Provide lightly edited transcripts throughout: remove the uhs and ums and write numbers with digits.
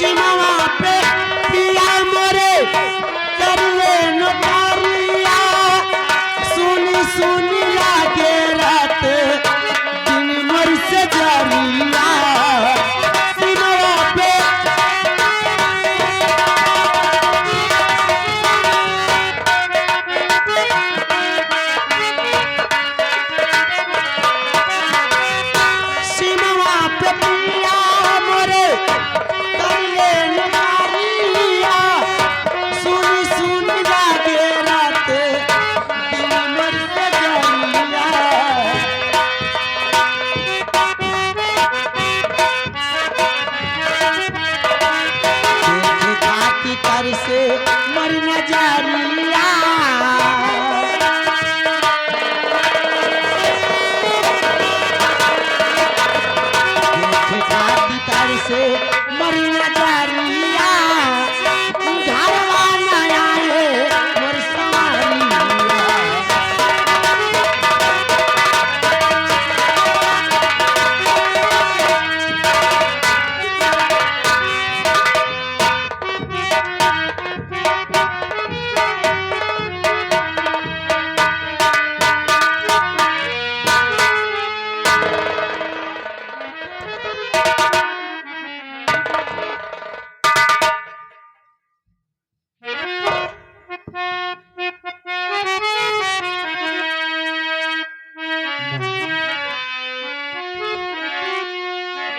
सीमावा पे पिया मोरे कर ले नौकरिया सुनी सुनी लागे रात दिन मर से जरिया सीमावा पे सीमावा पे पिया मोरे कर ले नौकरिया सुनी सुनी लागे रात दिन मर से जरिया देखे खाती कर से मर न जारिया देखे खाती कर से मर न जारिया घरवा न आए मोर सवारिया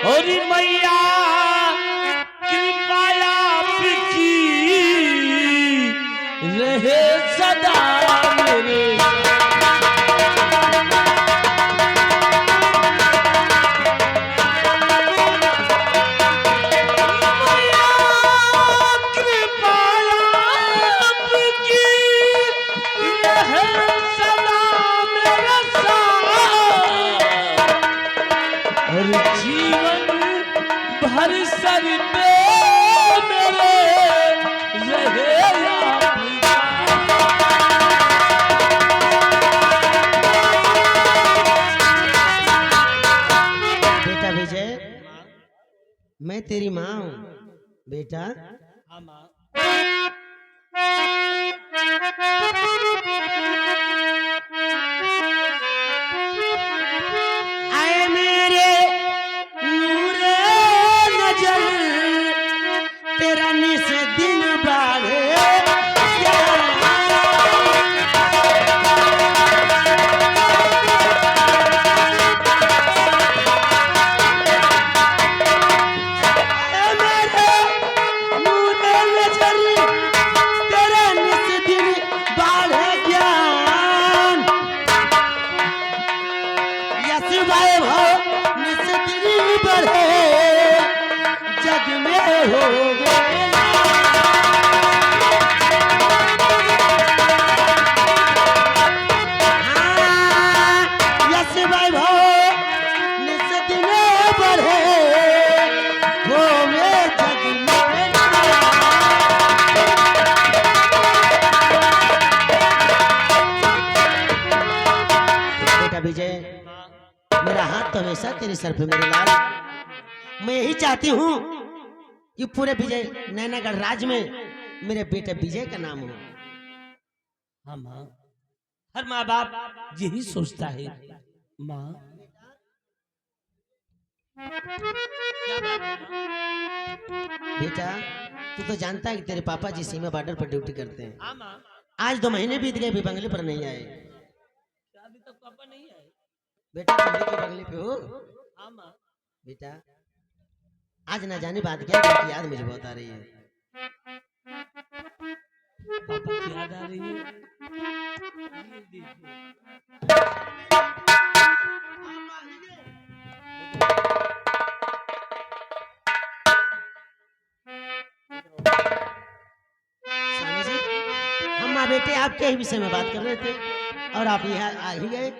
हरि मैया कृपा आपकी रहे सदा मेरे मैया कृपा आपकी रहे सदा मेरे साथ और जीवन भर सर पे मेरे रहे आपका। बेटा विजय मैं तेरी माँ हूँ बेटा हाँ माँ आए मेरे नूरे नजर तेरा निस दिन बाढ़े आए मेरे नूरे नजर तेरा निस दिन बाढ़े ज्ञान यश वैभव निस्त्री बढ़े जग में हो गए हाँ, यश वैभव निस्त्री बढ़े हो गए जग में बेटा विजय मेरा हाथ तो हमेशा तेरे सर पे मेरे लाल मैं यही चाहती हूँ कि पूरे विजय नैनागढ़ राज में मेरे बेटे विजय का नाम हो हाँ माँ हर माँ बाप यही सोचता है माँ क्या बात है माँ? बेटा तू तो जानता है कि तेरे पापा जी सीमा बॉर्डर पर ड्यूटी करते हैं हाँ माँ आज 2 महीने बीत गए भी बंगले पर नहीं आए अभी तक पापा नहीं आए बेटा तुम भी तो बंगले पे हो हाँ माँ बेटा आज ना जाने बात क्या है कि याद मुझे बहुत आ रही है पापा की याद आ रही है ये देखो स्वामी जी हम माँ बेटे आपके ही विषय में बात कर रहे थे और आप यहाँ आ ही गए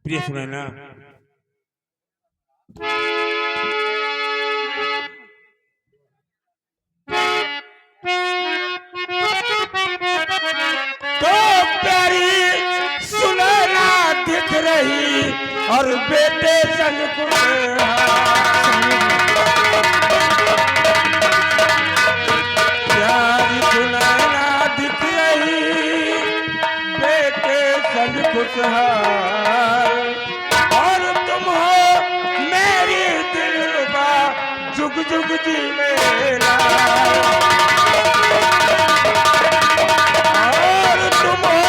प्रिय सुनैना तो प्यारी सुनैना दिख रही और बेटे संग प्यारी सुनैना दिख रही बेटे संग खुशहाल और तुम हो मेरी दिलरुबा जुग जुग जी मेरा और तुम हो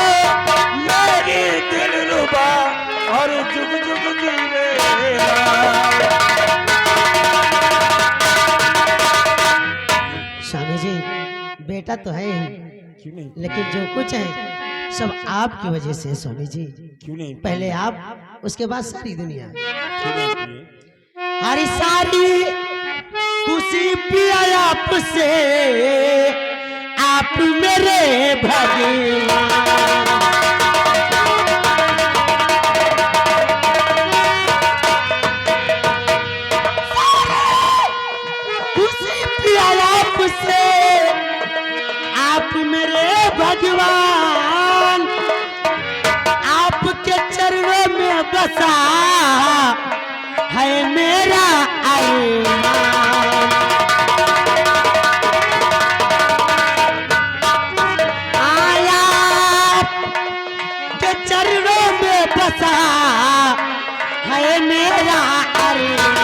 मेरी दिलरुबा और जुग जुग जी मेरा। स्वामी जी बेटा तो है ही, क्यों नहीं लेकिन जो कुछ है सब आपकी वजह से है स्वामी जी। क्यों नहीं पहले आप, उसके बाद सारी दुनिया। क्यों नहीं प्रिय? हरी सारी खुशी पिया आपसे, आप मेरे भगवान। खुशी पिया आपसे, आप मेरे भगवान। आपके चरणों में बसा है मेरा अरमान। आया के चरणों में बसा है मेरा अरमान।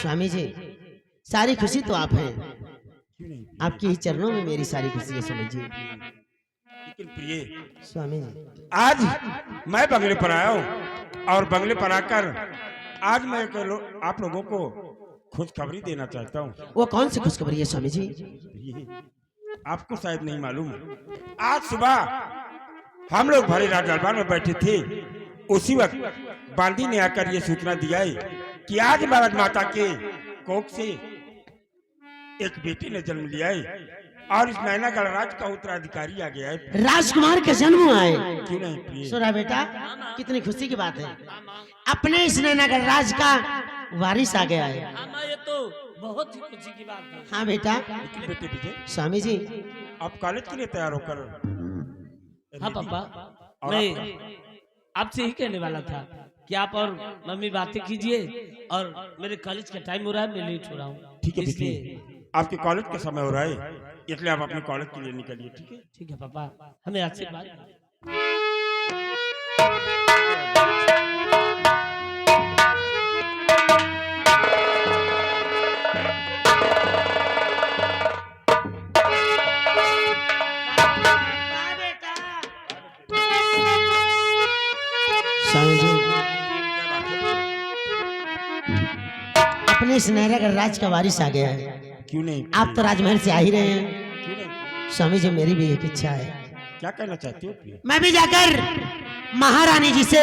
स्वामी जी सारी खुशी तो आप हैं, क्यों नहीं आपके ही चरणों में मेरी सारी खुशी है स्वामी जी। लेकिन प्रिय स्वामी जी आज मैं बंगले पर आया हूँ और बंगले पर आकर आज मैं आप लोगों को खुशखबरी देना चाहता हूँ। वो कौन सी खुशखबरी है स्वामी जी? आपको शायद नहीं मालूम, आज सुबह हम लोग भरे रात दरबार में बैठे थे, उसी वक्त बांदी ने आकर ये सूचना दिया है कि आज महाराज माता के कोख से एक बेटी ने जन्म लिया है और इस नैनागढ़ राज का उत्तराधिकारी आ गया है। राजकुमार का जन्म हुआ है। क्यों नहीं प्रिय? सुना बेटा, कितनी खुशी की बात है, अपने इस नैनागढ़ राज का वारिस आ गया है। हाँ माँ, ये तो बहुत ही खुशी की बात है। हाँ बेटा। लेकिन बेटे विजय, स्वामी जी आप कॉलेज के लिए तैयार होकर हाँ पापा, और मैं आपका- आपसे ही कहने वाला था कि आप और मम्मी बातें कीजिए और मेरे कॉलेज का टाइम हो रहा है, मैं लेट हो रहा हूँ। ठीक है इसलिए बेटी, आपके कॉलेज का समय हो रहा है, इसलिए आप अपने कॉलेज के लिए निकलिए। ठीक है? ठीक है पापा, हमें आशीर्वाद। स्वामी जी अपने इस नैनागढ़ राज का वारिस आ गया है। क्यों नहीं? आप तो राजमहल से आ ही रहे हैं। क्यों नहीं? स्वामी जी मेरी भी एक इच्छा है, क्या कहना चाहते हो प्रिय? मैं भी जाकर महारानी जी से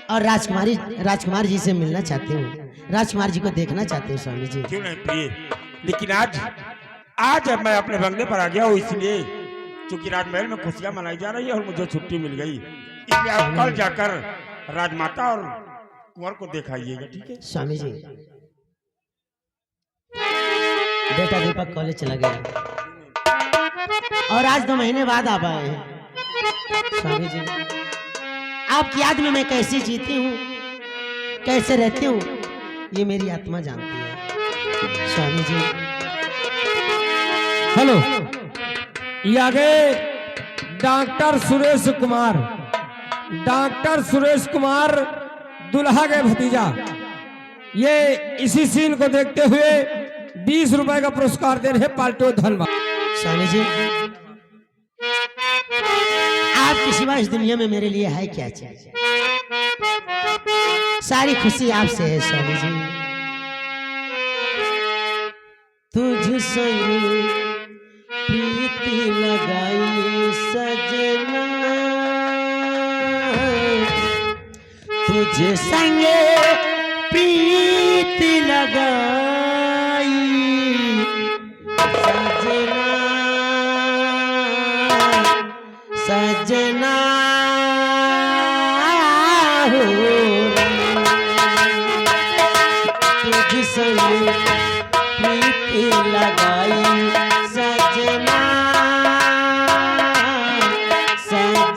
और राजकुमार जी से मिलना चाहती हूँ, राजकुमार जी को देखना चाहती हूँ स्वामी जी। क्यों नहीं प्रिय? लेकिन आज जब मैं अपने बंगले पर आ गया हूँ, इसलिए क्योंकि राजमहल में खुशियां मनाई जा रही है और मुझे छुट्टी मिल गई, इसलिए आप कल जाकर राजमाता और कुंवर को दिखाइएगा। ठीक है? स्वामी जी बेटा दीपक कॉलेज चला गया और आज 2 महीने बाद आ पाए हैं। स्वामी जी आपकी याद में मैं कैसे जीती हूँ, कैसे रहती हूँ, ये मेरी आत्मा जानती है। स्वामी जी हेलो, ये आ गए डॉक्टर सुरेश कुमार। डॉक्टर सुरेश कुमार दुल्हा के भतीजा। ये इसी सीन को देखते हुए 20 रुपए का पुरस्कार दे रहे पाल्टो धनबाद। स्वामी जी आपके सिवा इस दुनिया में मेरे लिए है क्या चीज? सारी खुशी आपसे है स्वामी जी। तुझ संग प्रीति लगाई सजना, तुझ संग प्रीति लगाई सजना हो, तुझ संग प्रीति लगाई सजना सजना।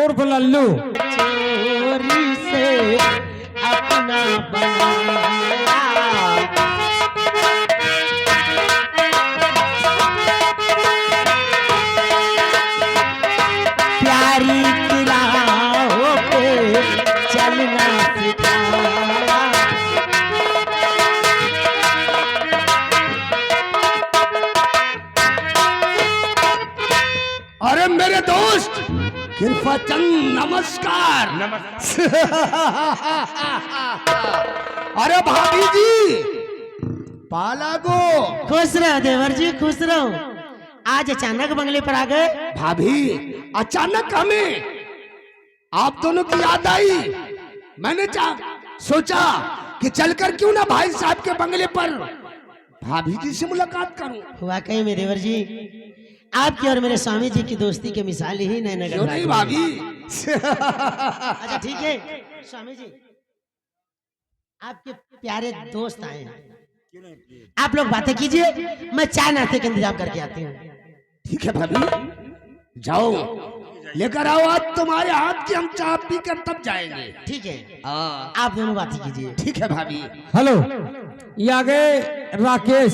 उर्फ लल्लू चोरी से अपना बनाया, प्यारी की राहों पे चलना सिखाया। अरे मेरे दोस्त कृपाचंद नमस्कार। अरे भाभी जी पाला गो। खुश रहो देवर जी, खुश रहो। आज अचानक बंगले पर आ गए। भाभी अचानक हमें आप दोनों की याद आई। मैंने सोचा कि चलकर क्यों ना भाई साहब के बंगले पर भाभी जी से मुलाकात करूं। वाकई में देवर जी, आपकी और मेरे स्वामी जी की दोस्ती के मिसाल ही नैनागढ़ क्यों नहीं भाभी। अच्छा ठीक है स्वामी जी, आपके प्यारे दोस्त आए हैं, आप लोग बातें कीजिए, मैं चाय नाश्ते का इंतजाम करके आती हूँ। ठीक है भाभी जाओ, लेकर आओ। आज तुम्हारे हाथ की हम चाय पी कर तब जाएंगे। ठीक है आप दोनों बातें कीजिए। ठीक है भाभी। हेलो, ये आगे राकेश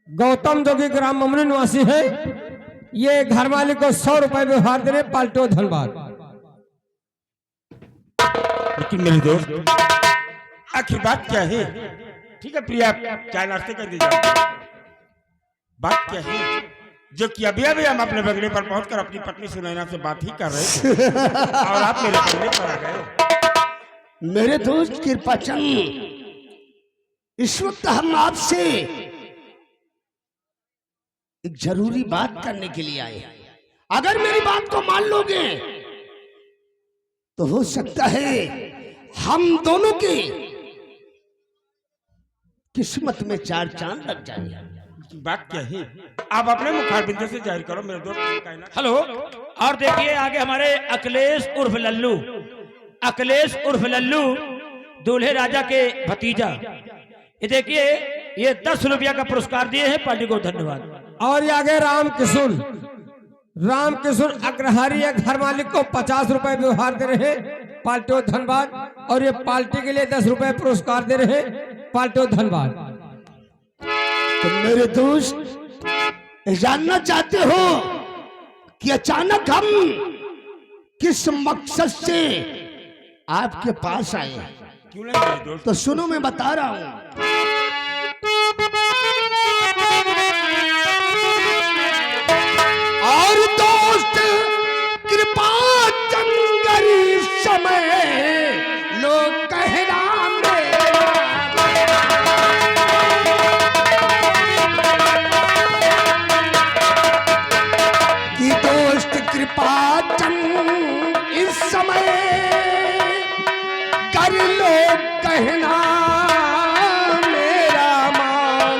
गौतम जोगी ग्राम ममरी निवासी है। ये घर मालिक को 100 रुपए व्यवहार दे रहे, पाल्टो धनबाद। लेकिन मेरे दोस्त आखिर बात क्या है? ठीक है प्रिया, चाय नाश्ते का इंतजाम करो। बात क्या है जो कि अभी अभी हम अपने बंगले पर पहुंचकर अपनी पत्नी सुनैना से बात ही कर रहे थे और आप मेरे बंगले पर आ गए हो। मेरे दोस्त कृपाचंद, इस वक्त हम आपसे एक जरूरी बात करने के लिए आए। अगर मेरी बात को मान लोगे तो हो सकता है हम दोनों की किस्मत में 4 चांद लग जाए। बात क्या है आप अपने मुखारबिंदु से जाहिर करो मेरे दोस्त। हेलो, और देखिए आगे हमारे अखिलेश उर्फ लल्लू, अखिलेश उर्फ लल्लू दूल्हे राजा के भतीजा। ये देखिए, ये 10 रुपया का पुरस्कार दिए हैं, पार्टी को धन्यवाद। और ये आगे राम किशोर अग्रहारी या घर मालिक को 50 रुपए व्यवहार दे रहे, पाल्टो धनबाद। और ये पार्टी के लिए 10 रुपए पुरस्कार दे रहे, पाल्टो धनबाद। तो मेरे दोस्त जानना चाहते हो कि अचानक हम किस मकसद से आपके पास आए हैं? क्यों नहीं मेरे दोस्त? तो सुनो, मैं बता रहा हूं। और दोस्त कृपा चंगरी समय लोग कहना कि दोस्त कृपा चंद इस समय कर लो कहना मेरा मान,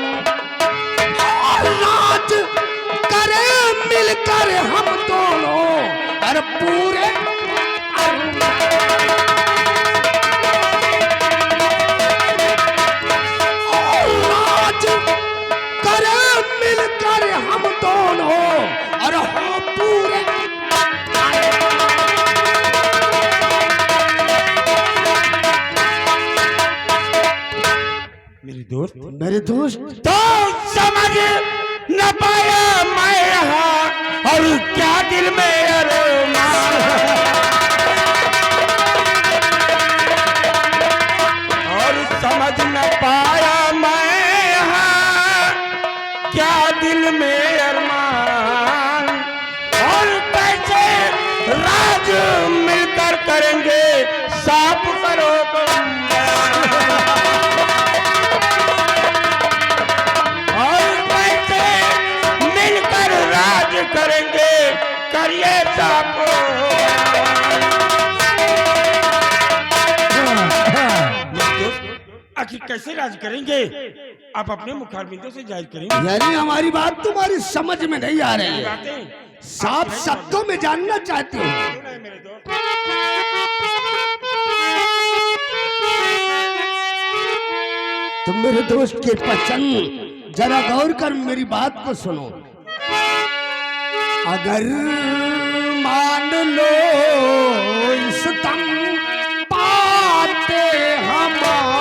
और राज करे मिलकर हम दोनों और पूरे और राज करे मिलकर हम दोनों और हो पूरे। मेरे दोस्त तो समझ न पाया मैं यहाँ और क्या दिल में अरमान, और समझ न पाया मैं यहाँ क्या दिल में अरमान, और कैसे राज मिलकर करेंगे साफ करो करेंगे करिए साप। आखिर कैसे राज करेंगे? आप अपने मुखारबिंदों से जाहिर करेंगे। यानी हमारी बात तुम्हारी समझ में नहीं आ रही है, साफ शब्दों में जानना चाहते हो। तुम मेरे दोस्त के पसंद जरा गौर कर मेरी बात को सुनो। अगर लो इस दम पाते हमारी।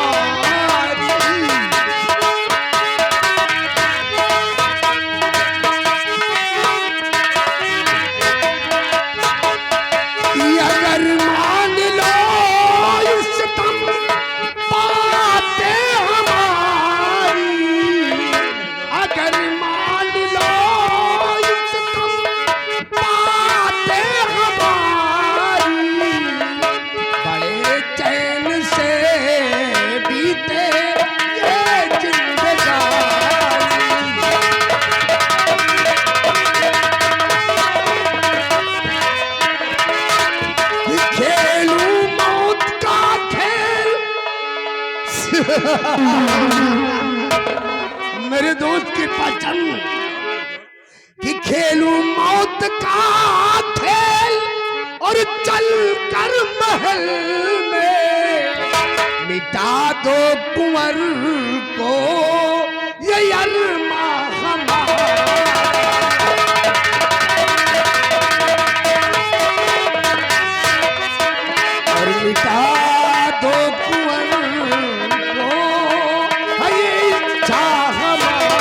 अगर मान लो इस दम पाते हमारी, अगर मान लो इस दम पाते हमारी, बड़े चैन से बीते ये जिंदगानी। खेलूं मौत का खेल मेरे दोस्त की पसंद कि खेलूं मौत का खेल और चल कर महल में मिटा दो कुंवर को ये अरमा हमारा। और मिटा दो कुंवर को ये इच्छा हमारी।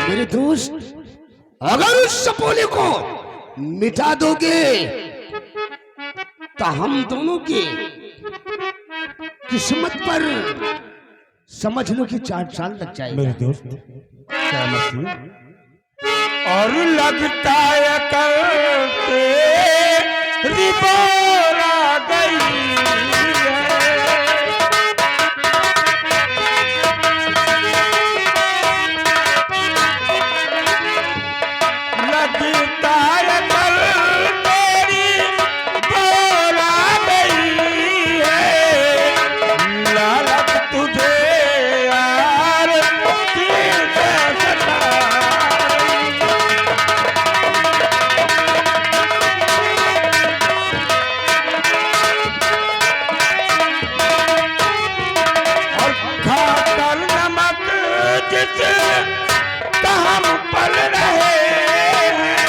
मेरे दोस्त, अगर उस सपोले को मिटा दोगे तो हम दोनों की किस्मत पर समझ लो कि 4 साल लग जाएगा। मेरे दोस्त क्या मसीह और लगता है करते रिबोरा गई है। लगता है कल तेरी बोरा गई है। लालच तुझे यार दिल से सता और खाकर नमक जिस हम पल रहे हैं।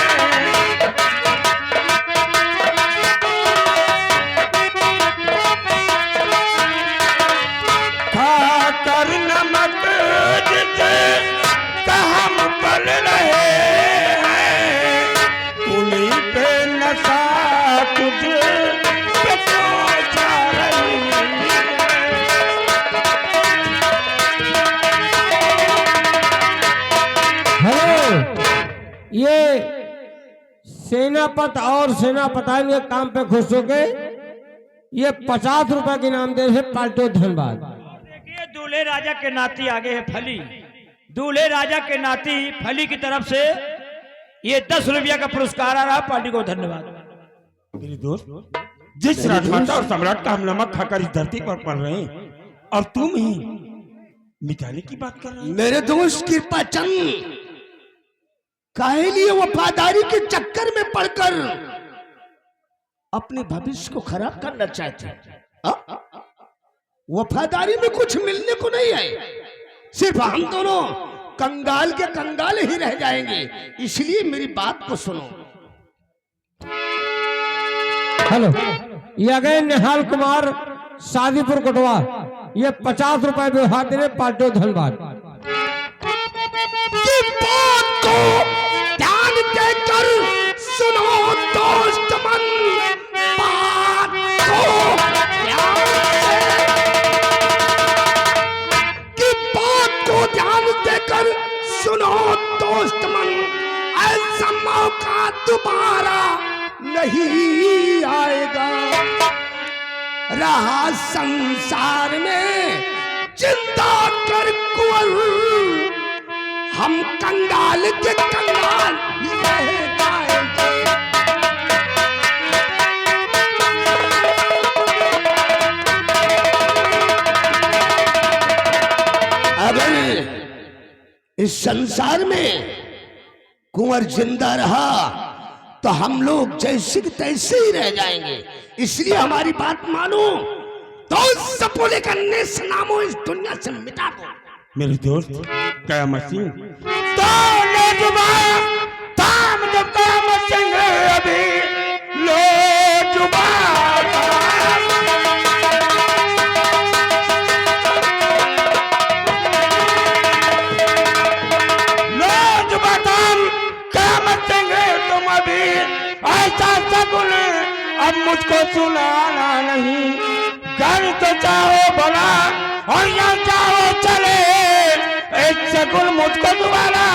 खाकर नमक जिस हम पल रहे हैं। उन्हीं पे नशा तुझ पे पहुंचा रही है। हेलो, ये सेनापत और सेनापतान ये काम पे खुश हो गए। ये 50 रुपए के नाम दे है पाल्टो धनबाद। देखिए दूल्हे राजा के नाती आगे है फली। दूल्हे राजा के नाती फली की तरफ से ये 10 रुपया का पुरस्कार आ रहा। पार्टी को धन्यवाद। मेरे दोस्त, जिस राजमाता और सम्राट का हम नमक खाकर इस धरती पर पल रहे हैं और तुम ही मिटाने की बात कर रहे हो। मेरे दोस्त कृपा चंद काहे लिए वफादारी के चक्कर में पड़कर अपने भविष्य को खराब करना चाहते हैं? वफादारी में कुछ मिलने को नहीं है, सिर्फ हम दोनों कंगाल के कंगाल ही रह जाएंगे। इसलिए मेरी बात को सुनो। हेलो, ये गए निहाल कुमार शादीपुर कोटवा। ये 50 रुपए व्यवहार दे रहे पाल्टो धनबाद। की बात को ध्यान देकर सुनो दोस्त मन, बात को ध्यान से, की बात को ध्यान देकर सुनो दोस्त मन। ऐसा मौका दोबारा नहीं आएगा। रहा संसार में जिंदा कर कुंवर, हम कंगाल के कंगाल रह जाएंगे। अगर इस संसार में कुंवर जिंदा रहा तो हम लोग जैसे कि तैसे ही रह जाएंगे। इसलिए हमारी बात मानो, तो सपोले का नेस नामो इस दुनिया से मिटा दो। मेरे दोस्त क्या मसीह तो जुबा थाम जब कयामत संग अभी लो जुबा लो जुबा थाम कयामत संग तुम अभी ऐसा सगुन अब मुझको सुनाना नहीं। घर तो चाहो भला और यहाँ चाहो चले, एक सगुन मुझको दोबारा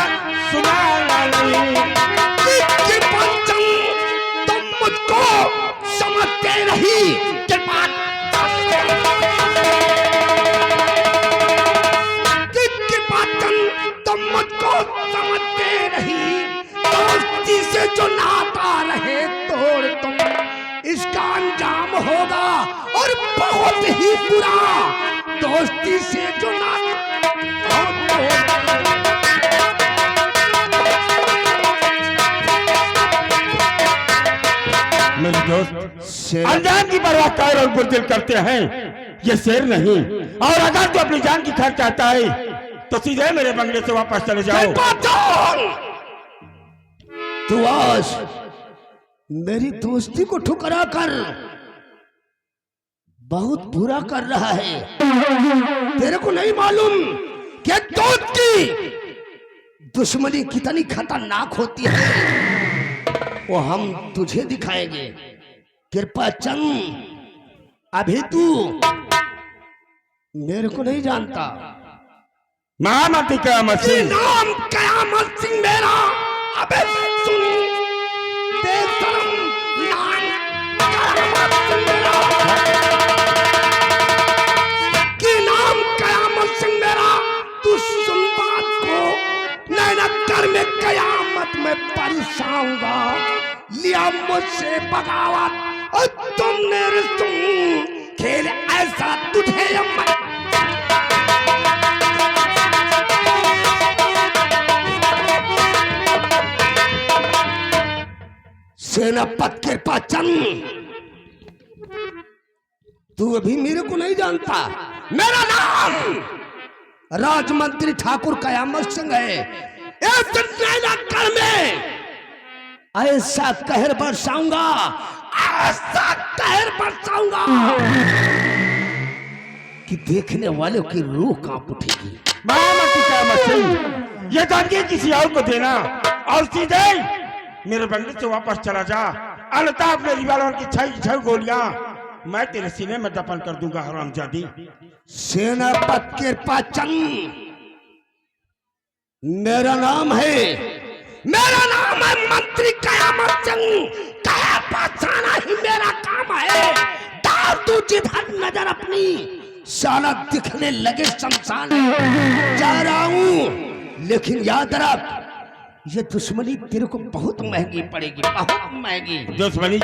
सुनाना नहीं। कृपाचन तुम मुझको समझते नहीं। कृपाचन तुम मुझको समझते नहीं। दोस्ती से जो नाता रहे तोड़ तुम, इसका अंजाम होगा और बहुत ही बुरा। दोस्ती से जो नाता मेरे दोस्त अनजान की परवाह कायर और बुज़दिल करते हैं, ये शेर नहीं। और अगर तू अपनी जान की खैर चाहता है तो सीधे मेरे बंगले से वापस चले जाओ। तू आज मेरी दोस्ती को ठुकरा कर बहुत बुरा कर रहा है। तेरे को नहीं मालूम कि दोस्त की दुश्मनी कितनी खतरनाक होती है, वो हम तुझे दिखाएंगे। कृपाचंद अभी तू मेरे को नहीं जानता। महामती कयामत सिंह नाम कयामत सिंह मेरा। अबे सुनी बेशरम नाम कयामत सिंह मेरा। कि नाम कयामत सिंह मेरा। तू सुन बात को, नैनकर में कयामत में परेशाऊंगा। लिया मुझसे बगावत और तुमने रिश्तों खेल ऐसा तुझे अमर। सेनापत कृपाचंद तू अभी मेरे को नहीं जानता। मेरा नाम राजमंत्री ठाकुर कयामत सिंह है। इस नैनाकर में ऐसा कहर बरसाऊंगा, ऐसा कहर बरसाऊंगा कि देखने वालों की रूह कांप उठेगी। महामती कयामत सिंह ये धमकी किसी और को देना और सीधे मेरे बंगले से वापस चला जा। अल्ताफ मेरी वालों की 6 गोलियां मैं तेरे सीने में दफन कर दूंगा हरामजादी। सेनापत कृपाचंद मेरा नाम है। मेरा नाम है मंत्री कयामत सिंह। कया पहचाना ही मेरा काम है। डाल तू जिधर नजर अपनी, साला दिखने लगे शमशान जा रहा हूं। लेकिन याद रख ये दुश्मनी तेरे को बहुत महंगी पड़ेगी, बहुत महंगी। दुश्मनी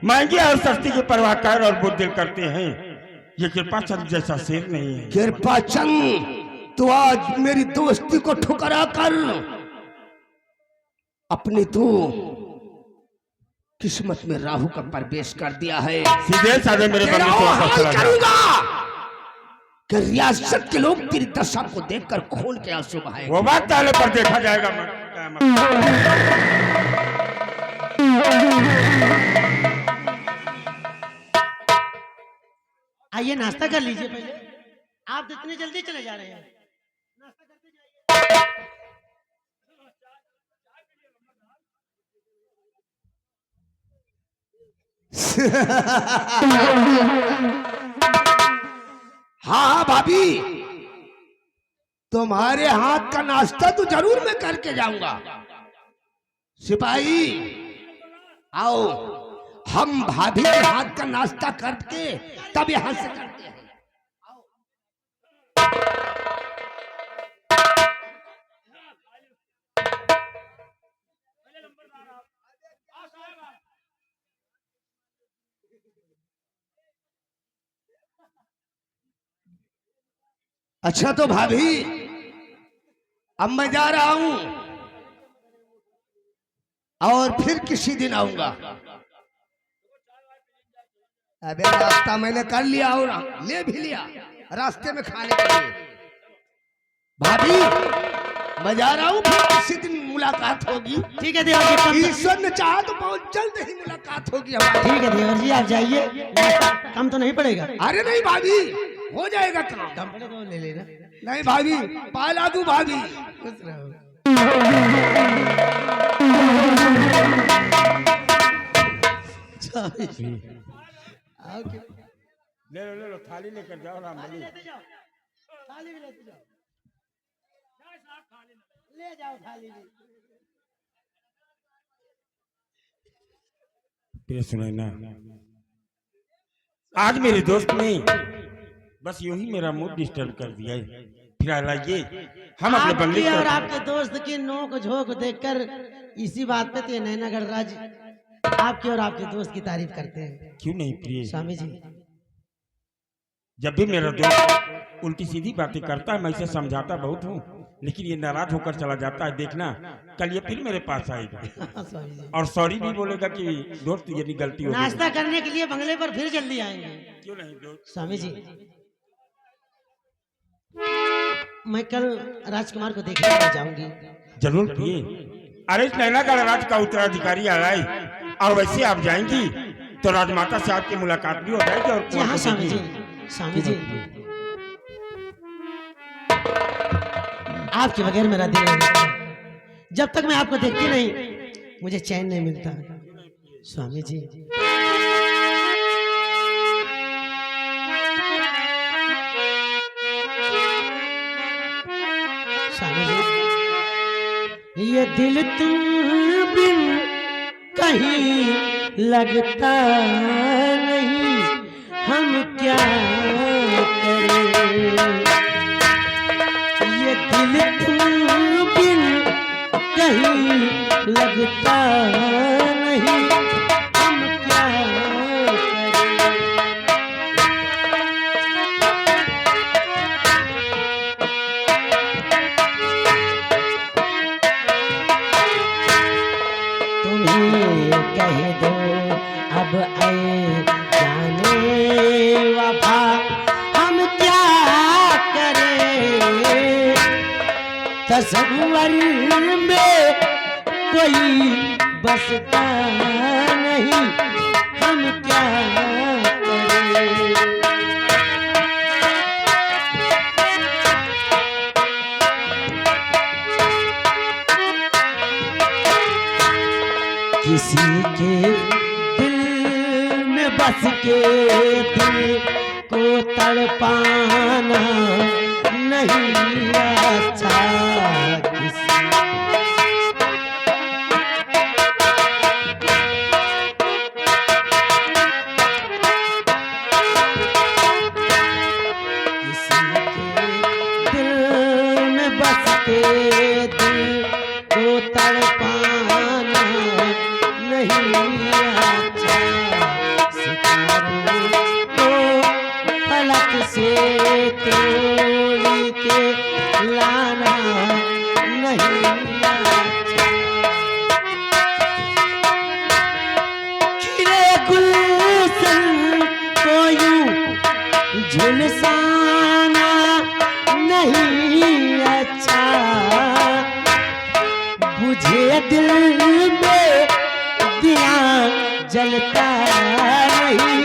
महंगी और सस्ती की परवाह कर और बुद्धिल करते हैं। ये कृपाचंद जैसा शेर नहीं है। कृपाचंद तू आज मेरी दोस्ती को ठुकरा कर अपनी तू किस्मत में राहु का प्रवेश कर दिया है। सीधे साधे मेरे बंगले से वापस चला जा। करूंगा कि रियासत के लोग तेरी दशा को देखकर खून के आंसू बहाएंगे। वो बात ताले पर देखा जाएगा। आइए नाश्ता कर लीजिए पहले। आप इतने जल्दी चले जा रहे हैं, नाश्ता करके जाइए। हाँ भाभी, तुम्हारे हाथ का नाश्ता तो जरूर मैं करके जाऊंगा। सिपाही आओ, हम भाभी के हाथ का नाश्ता करके तब यहां से करते हैं। अच्छा तो भाभी अब मैं जा रहा हूं और फिर किसी दिन आऊंगा। अबे रास्ता मैंने कर लिया और ले भी लिया रास्ते में खाने के लिए। भाभी बजा रहा हूँ, फिर किसी दिन मुलाकात होगी। ठीक है देवर जी, कम ईश्वर ने चाहा तो बहुत जल्द ही मुलाकात होगी हमारी। ठीक है देवर जी, आप जाइए, नाश्ता कम तो नहीं पड़ेगा? अरे नहीं भाभी, हो जाएगा काम। कम पड़े तो ले लेना। नहीं भाभी, पाला दू भाभी। ले लो थाली लेकर जाओ राम बलि। थाली भी लेते जाओ, ले जाओ थाली भी। प्रिय सुनैना, आज मेरे दोस्त ने बस यूं ही मेरा मूड डिस्टर्ब कर दिया है। फिर आइए हम अपने बंगले आपकी और की आपके दोस्त की नोक झोंक देखकर इसी बात पे तो ये नैनागढ़ राज आपकी और आपके दोस्त की तारीफ करते हैं। क्यों नहीं प्रिय? स्वामी जी, जब भी मेरा दोस्त उल्टी सीधी बातें करता है मैं इसे समझाता बहुत हूँ, लेकिन ये नाराज होकर चला जाता है। देखना कल ये फिर मेरे पास आएगा स्वामी जी, और सॉरी भी बोलेगा कि दोस्त ये नहीं गलती हो गई। नाश्ता करने के लिए बंगले पर फिर जल्दी आएंगे। क्यों नहीं दोस्त? स्वामी जी, मैं कल राजकुमार को देखने के जाऊंगी। जरूर प्रिय। अरे इस नैनागढ़ राज का उत्तराधिकारी आ रहा है और वैसे आप जाएंगी तो राजमाता से आपकी मुलाकात भी हो जाएगी। और जी हाँ स्वामी जी, स्वामी जी, आपके बगैर मेरा दिल नहीं लगता। जब तक मैं आपको देखती नहीं मुझे चैन नहीं मिलता। स्वामी जी, स्वामी जी, ये दिल तुम बिन कहीं लगता नहीं, हम क्या करें। ये दिल तुम बिन कहीं लगता नहीं, हम क्या करें। तुम्हें कह दो अब ऐ जाने वफा, हम क्या करें। तसव्वुर में कोई बसता नहीं, हम क्या करें। किसी के दिल में बस के दिल को तड़पाना नहीं अच्छा। किसी के दिल में बस के दिल को तड़पाना नहीं अच्छा। सितारों को फलक से तोड़ के लाना नहीं अच्छा। खिले गुलशन को यूं झुलसाना नहीं अच्छा। बुझे दिल में दिया जलता नहीं,